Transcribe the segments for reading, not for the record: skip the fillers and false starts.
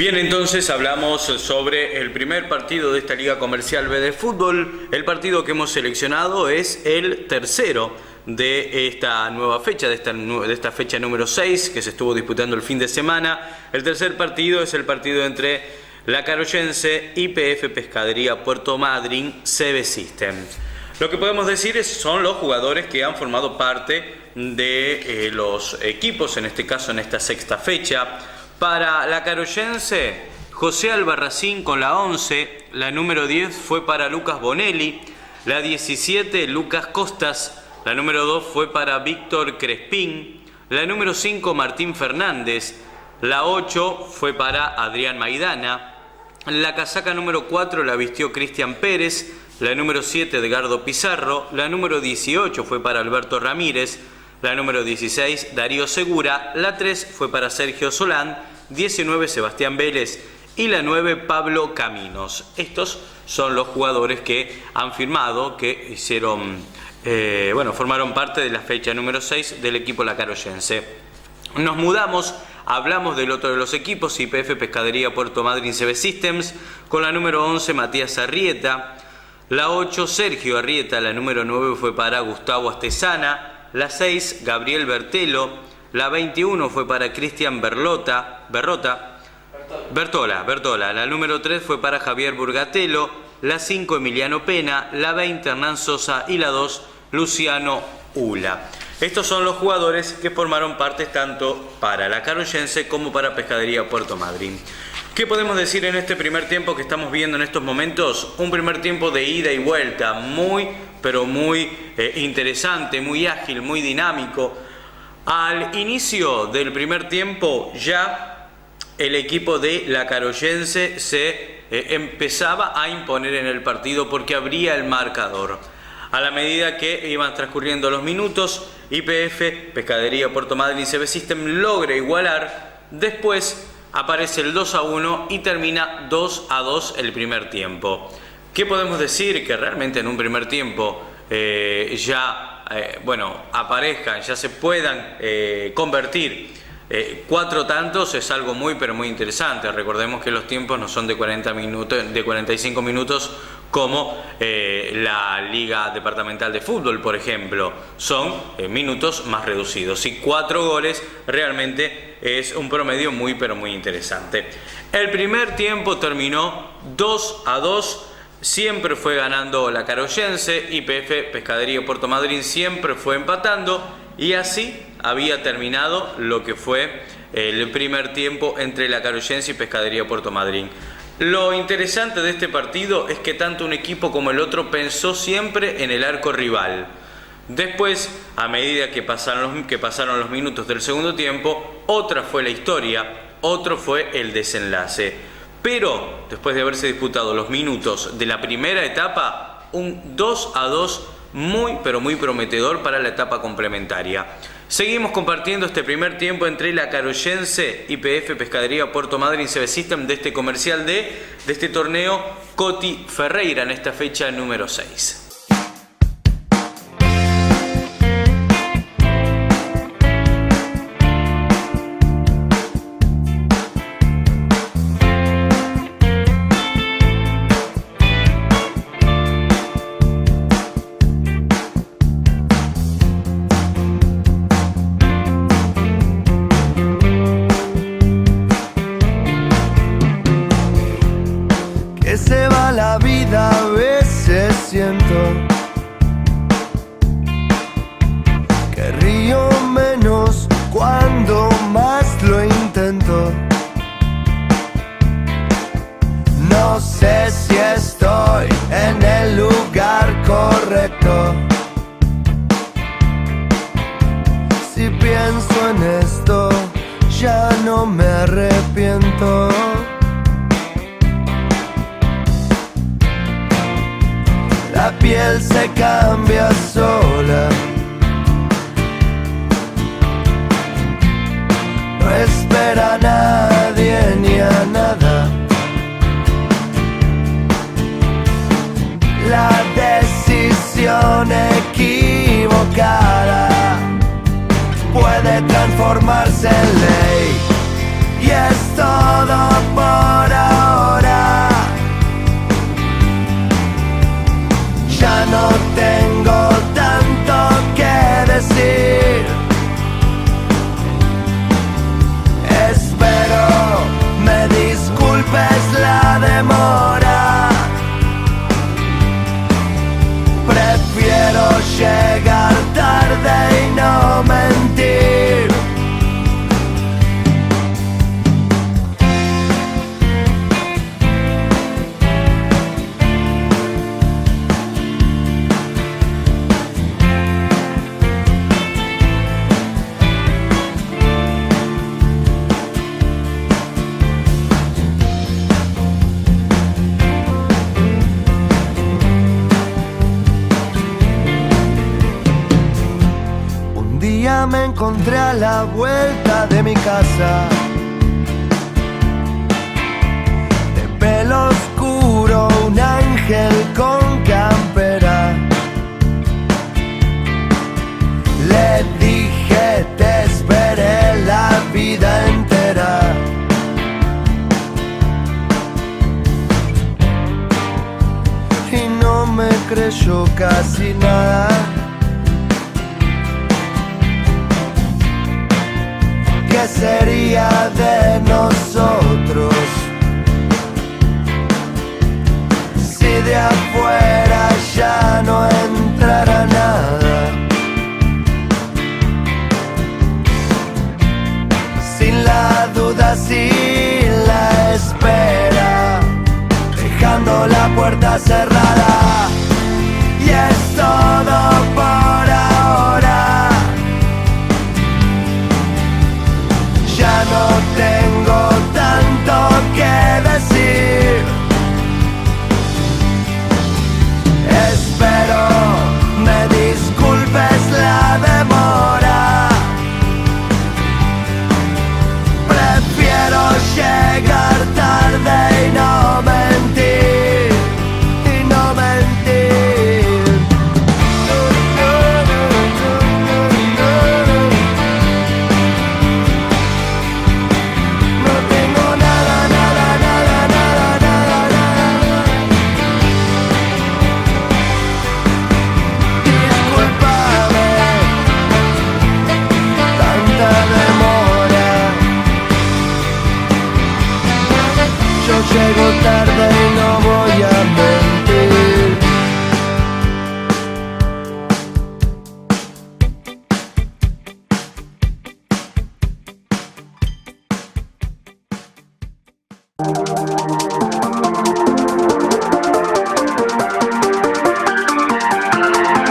Bien, entonces hablamos sobre el primer partido de esta Liga Comercial B de fútbol. El partido que hemos seleccionado es el tercero de esta nueva fecha, de esta fecha número 6 que se estuvo disputando el fin de semana. El tercer partido es el partido entre La Caroyense, YPF Pescadería Puerto Madryn, CB Systems. Lo que podemos decir son los jugadores que han formado parte de los equipos, en este caso en esta sexta fecha. Para La Caroyense, José Albarracín con la 11, la número 10 fue para Lucas Bonelli, la 17 Lucas Costas, la número 2 fue para Víctor Crespín, la número 5 Martín Fernández, la 8 fue para Adrián Maidana, la casaca número 4 la vistió Cristian Pérez, la número 7 Edgardo Pizarro, la número 18 fue para Alberto Ramírez, la número 16 Darío Segura, la 3 fue para Sergio Solán, 19 Sebastián Vélez y la 9 Pablo Caminos. Estos son los jugadores que han firmado, que hicieron, formaron parte de la fecha número 6 del equipo La Caroyense. Nos mudamos, hablamos del otro de los equipos, YPF Pescadería Puerto Madryn CB Systems, con la número 11 Matías Arrieta, la 8 Sergio Arrieta, la número 9 fue para Gustavo Astesana, la 6 Gabriel Bertelo, la 21 fue para Cristian Bertola, la número 3 fue para Javier Burgatelo, la 5 Emiliano Pena, la 20 Hernán Sosa y la 2 Luciano Ula. Estos son los jugadores que formaron parte tanto para La Caroyense como para Pescadería Puerto Madryn. ¿Qué podemos decir en este primer tiempo que estamos viendo en estos momentos? Un primer tiempo de ida y vuelta, muy interesante, muy ágil, muy dinámico. Al inicio del primer tiempo ya el equipo de La Caroyense se empezaba a imponer en el partido porque abría el marcador. A la medida que iban transcurriendo los minutos, YPF Pescadería Puerto Madryn CB Systems logra igualar. Después aparece el 2-1 y termina 2-2 el primer tiempo. ¿Qué podemos decir? Que realmente en un primer tiempo aparezcan, ya se puedan convertir 4 tantos, es algo muy interesante. Recordemos que los tiempos no son de 45 minutos como la Liga Departamental de Fútbol, por ejemplo. Son minutos más reducidos y 4 goles realmente es un promedio muy interesante. El primer tiempo terminó 2-2. Siempre fue ganando La Caroyense, YPF Pescadería Puerto Madryn siempre fue empatando y así había terminado lo que fue el primer tiempo entre La Caroyense y Pescadería Puerto Madryn. Lo interesante de este partido es que tanto un equipo como el otro pensó siempre en el arco rival. Después, a medida que pasaron los minutos del segundo tiempo, otra fue la historia, otro fue el desenlace. Pero, después de haberse disputado los minutos de la primera etapa, un 2-2 muy prometedor para la etapa complementaria. Seguimos compartiendo este primer tiempo entre La Caroyense y YPF Pescadería Puerto Madryn CB Systems de este comercial de este torneo Coti Ferreira en esta fecha número 6. Se va la vida, a veces siento que río menos cuando más lo intento. No sé si estoy en el lugar correcto. Si pienso en esto, ya no me arrepiento. La piel se cambia sola. No espera a nadie ni a nada. La decisión equivocada puede transformarse en ley. Y es todo por día me encontré a la vuelta de mi casa, de pelo oscuro, un ángel con campera. Le dije, te esperé la vida entera. Y no me creyó casi nada. ¿Qué sería de nosotros si de afuera ya no entrara nada? Sin la duda, sin la espera, dejando la puerta cerrada. Y es todo por ahora. Ya no tengo tanto que decir. Espero me disculpes la demora. Prefiero llegar tarde y no mentir, y no mentir. No tengo nada, nada, nada, nada, nada, nada. Discúlpame, tanta demora. Yo llego tarde y no voy a mentir.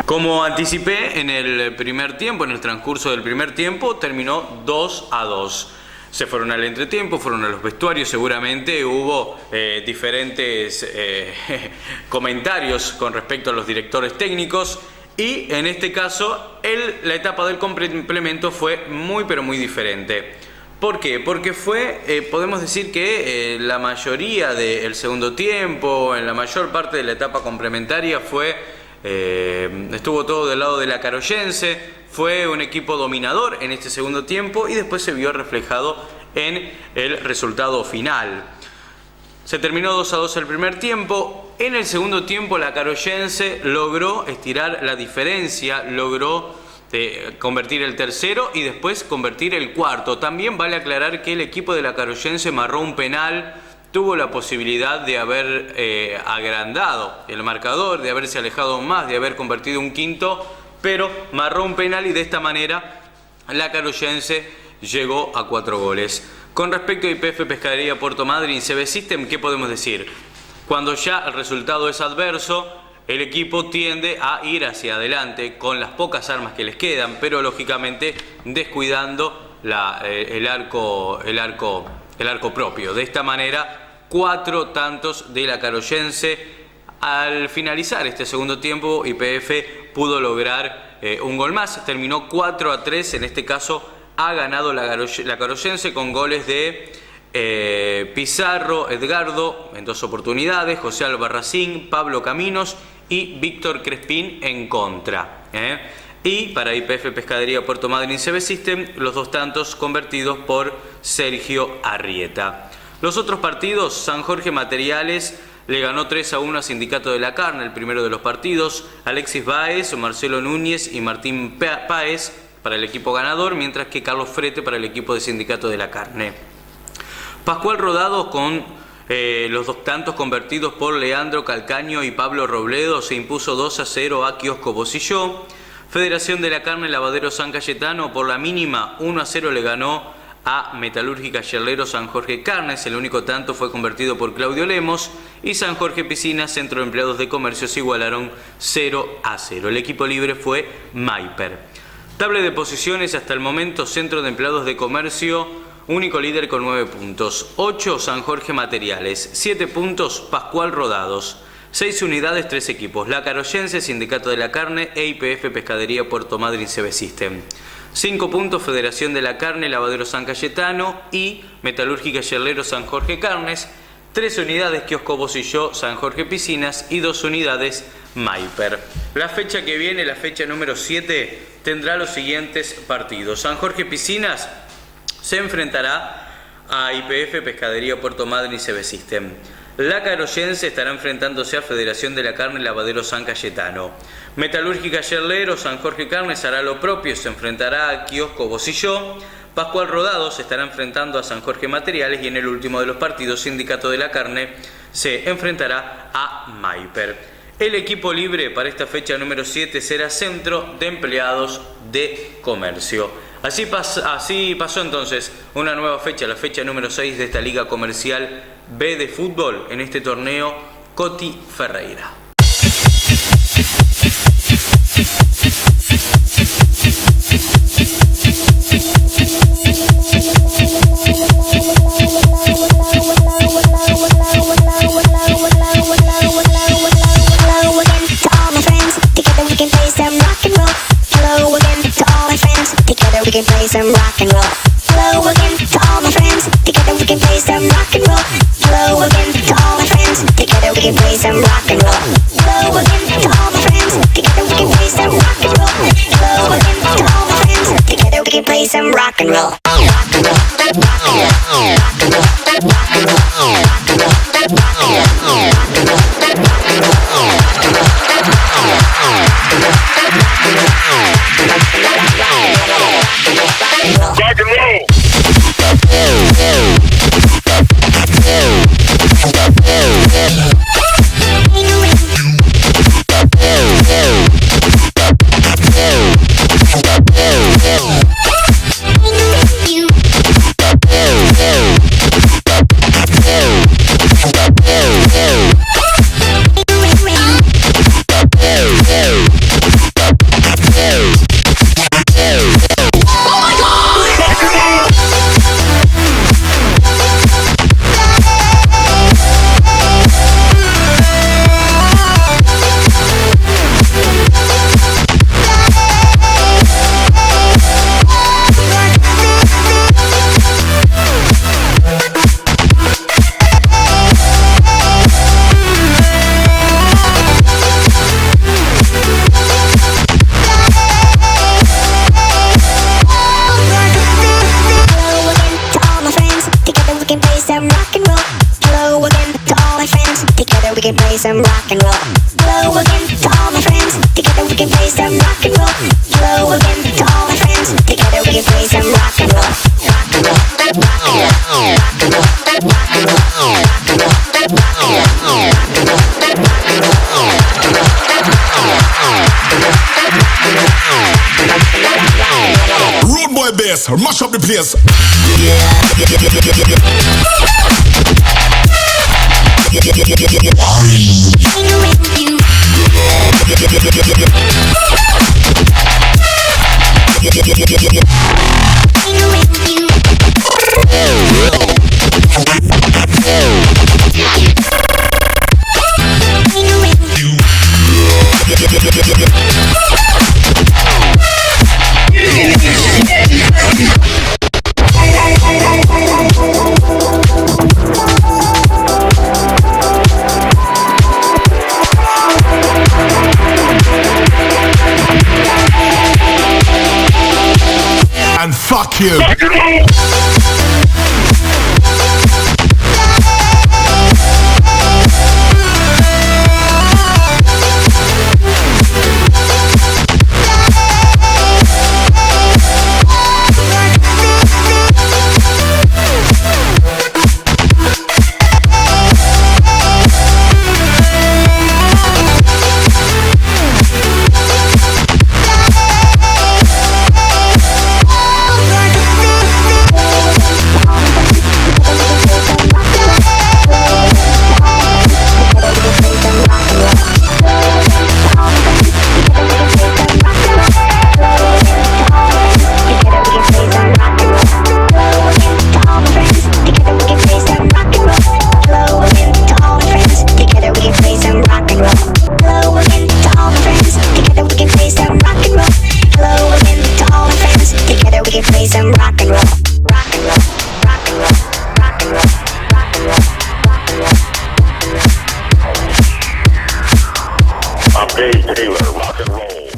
Como anticipé en el primer tiempo, en el transcurso del primer tiempo, terminó 2-2. Se fueron al entretiempo, fueron a los vestuarios, seguramente hubo diferentes comentarios con respecto a los directores técnicos y en este caso la etapa del complemento fue muy pero muy diferente. ¿Por qué? Porque fue, podemos decir que la mayoría del segundo tiempo, en la mayor parte de la etapa complementaria estuvo todo del lado de la Caroyense. Fue un equipo dominador en este segundo tiempo y después se vio reflejado en el resultado final. Se terminó 2-2 el primer tiempo. En el segundo tiempo la Caroyense logró estirar la diferencia, logró convertir el tercero y después convertir el cuarto. También vale aclarar que el equipo de la Caroyense marcó un penal, tuvo la posibilidad de haber agrandado el marcador, de haberse alejado más, de haber convertido un quinto, pero marcó un penal y de esta manera la Caroyense llegó a 4 goles. Con respecto a YPF Pescadería Puerto Madryn CB System, ¿qué podemos decir? Cuando ya el resultado es adverso, el equipo tiende a ir hacia adelante con las pocas armas que les quedan, pero lógicamente descuidando el arco propio. De esta manera, 4 tantos de la Caroyense. Al finalizar este segundo tiempo, YPF pudo lograr un gol más, terminó 4-3, en este caso ha ganado la Caroyense con goles de Pizarro, Edgardo en 2 oportunidades, José Albarracín, Pablo Caminos y Víctor Crespín en contra. Y para YPF Pescadería Puerto Madryn CB System, los 2 tantos convertidos por Sergio Arrieta. Los otros partidos, San Jorge Materiales le ganó 3-1 a Sindicato de la Carne, el primero de los partidos. Alexis Báez, Marcelo Núñez y Martín Páez para el equipo ganador, mientras que Carlos Frete para el equipo de Sindicato de la Carne. Pascual Rodado con los 2 tantos convertidos por Leandro Calcaño y Pablo Robledo se impuso 2-0 a Kiosco Bocilló. Federación de la Carne Lavadero San Cayetano por la mínima 1-0 le ganó a Metalúrgica Yerlero San Jorge Carnes. El único tanto fue convertido por Claudio Lemos y San Jorge Piscinas, Centro de Empleados de Comercio, se igualaron 0-0. El equipo libre fue Maiper. Tabla de posiciones hasta el momento: Centro de Empleados de Comercio, único líder con 9 puntos, 8 San Jorge Materiales, 7 puntos Pascual Rodados, 6 unidades, 3 equipos: La Caroyense, Sindicato de la Carne e YPF Pescadería Puerto Madryn CB System. 5 puntos: Federación de la Carne, Lavadero San Cayetano y Metalúrgica Yerlero San Jorge Carnes. 3 unidades: Kiosco Bocilló San Jorge Piscinas y 2 unidades Maiper. La fecha que viene, la fecha número 7, tendrá los siguientes partidos. San Jorge Piscinas se enfrentará a YPF Pescadería Puerto Madryn y CB System. La Caroyense estará enfrentándose a Federación de la Carne, Lavadero San Cayetano. Metalúrgica Yerlero San Jorge Carnes hará lo propio, se enfrentará a Kiosco Bocilló. Pascual Rodado se estará enfrentando a San Jorge Materiales y en el último de los partidos, Sindicato de la Carne se enfrentará a Maiper. El equipo libre para esta fecha número 7 será Centro de Empleados de Comercio. Así pasó entonces una nueva fecha, la fecha número 6 de esta Liga Comercial B de fútbol en este torneo Coti Ferreira. We can play some rock and roll. Hello again to all my friends. Together we can play some rock and roll. Hello again to all my friends. Together we can play some rock and roll. Hello again to all my friends. Together we can play some rock and roll. Hello again to all my friends. Together we can play some rock and roll. Rock and roll. Rock and roll. Rock and roll. Rock and roll. Rock and roll. Rock and roll. Rock and roll. We can play some rock and roll. Hello again to all my friends. Together we can play some rock and roll. Hello again to all my friends. Together we can play some rock and roll. Rock and roll. Rock and roll. Rock and roll. Rock and roll. Rock and roll. Rock and roll. Road boy bass, mash up the place. And fuck you. Dave Taylor, rock and roll.